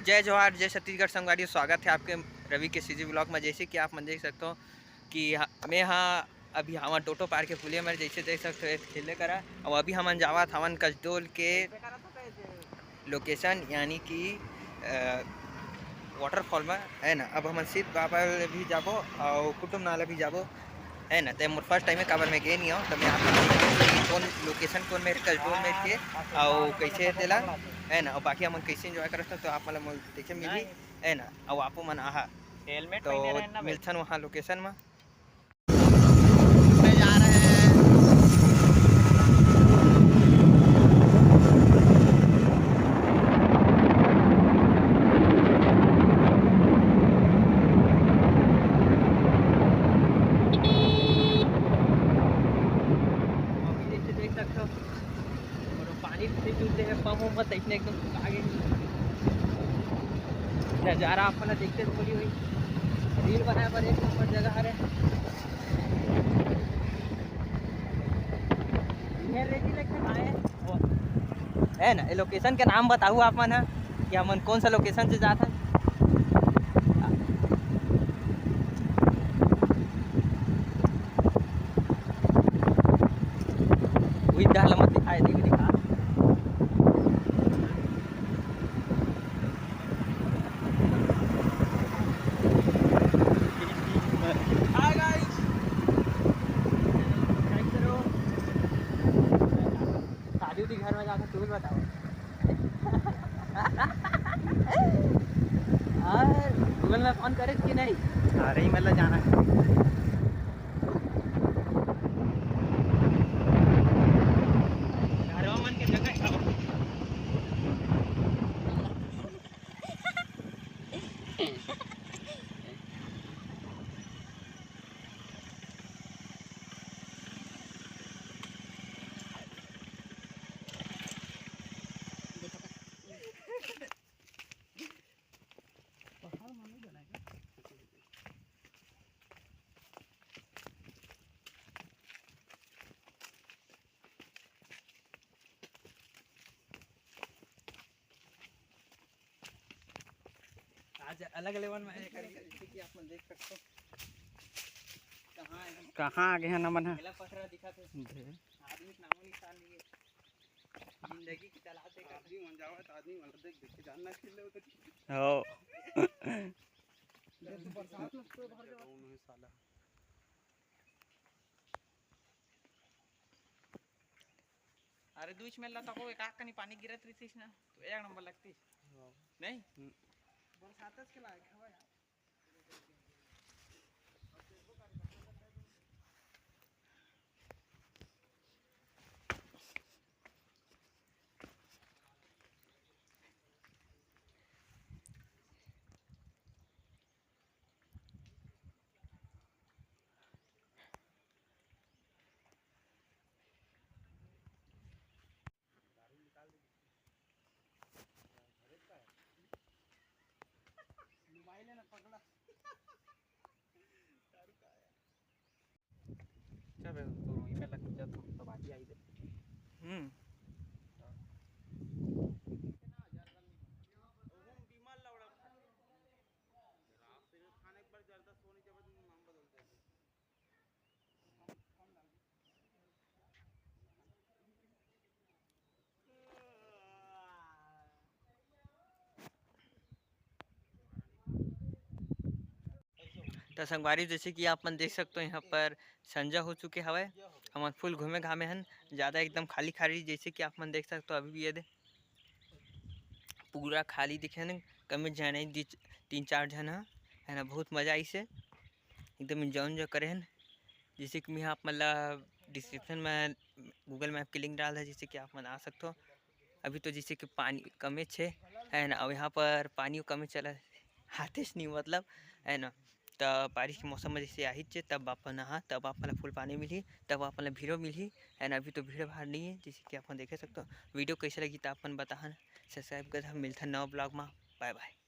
जय जवाहर जय छत्तीसगढ़ संगवारी, स्वागत है आपके रवि के सीजी ब्लॉग में। जैसे कि आप मन देख सकते हो कि मैं यहाँ अभी हमार टोटो पार्क के पुलिया में जैसे देख सकते हो खेले करा। और अभी हमन जावत हवन कसडोल के लोकेशन यानी कि वाटरफॉल में है ना। अब हमन सीध बाबा भी जाबो और कुटुम नाला भी जाबो है ना। तो मोर फर्स्ट टाइम है काबर मैं गए नहीं हूँ, तो मैं आप कौन लोकेशन कौन मेरे कसडोल में थे और कैसे तेला है ना। और बाकी हम कैसे एंजॉय करते तो आप मतलब देखे मिली है ना। और आपो मन आहा हेलमेट तो पहने रहना भाई। मिलथन वहाँ लोकेशन में जा रहे हैं। अभी जैसे देख सकते हो और पानी से जुड़ते हैं पम उम मत इतने एकदम आगे नज़ारा अपना देखते थोड़ी हुई रील बनाए पर एक नंबर जगह है है ना। ये लोकेशन के नाम बताऊँ आप मन है कि हमन कौन सा लोकेशन से जाते हैं। वही डाल मत दिखाए दिखा हाय गाइस, शादी उदी घर में जाकर टूल बताओ और गूगल में फोन करे कि नहीं। अरे ही मतलब जाना है। घरवा मन के जगह है। आज अलग लेवल में करेंगे जैसे कि आप मन देख सकते हो कहाँ आ गए हैं नमन है। पहला पथरा दिखा थे आदमी के नामो निशान नहीं है। जिंदगी की तलाश है आदमी मन जावत आदमी मन देख देख के जानना खेले उधर हो बरसात में तो भर जाओ नहीं साला। अरे दूच में लता को एक आँख कनी पानी गिरत रही थी ना तो एक नंबर लगती नहीं बरसात के लायक है यार। मोबाइल है ना पकड़ा चल तो वहीं में लग जा तो बाकी आई दे। तो संगवारी जैसे कि आप मन देख सकते हो यहाँ पर संजा हो चुके हवे। हम फुल घूमे घामे हन ज़्यादा एकदम खाली खाली जैसे कि आप मन देख सकते हो। अभी भी ये दे पूरा खाली दिखे न कम जाने तीन चार जन है ना। बहुत मज़ा आई से एकदम इंजॉय इंजॉय करे हन। जैसे कि मैं आप मतलब डिस्क्रिप्शन में गूगल मैप की लिंक डाल है जिससे कि आप मन आ सकते हो। अभी तो जैसे कि पानी कमे छे है ना और यहाँ पर पानी कमे चला हाथेस नहीं मतलब है ना। तब बारिश के मौसम में जैसे आही चे तब आप नहा तब आप फुल पानी मिली तब आप भीड़ो मिली है ना। अभी तो भीड़ भाड़ नहीं है जैसे कि आप देखे सकते हो। वीडियो कैसे लगी तो आप बता सब्सक्राइब कर मिलता नवा ब्लॉग में। Bye bye.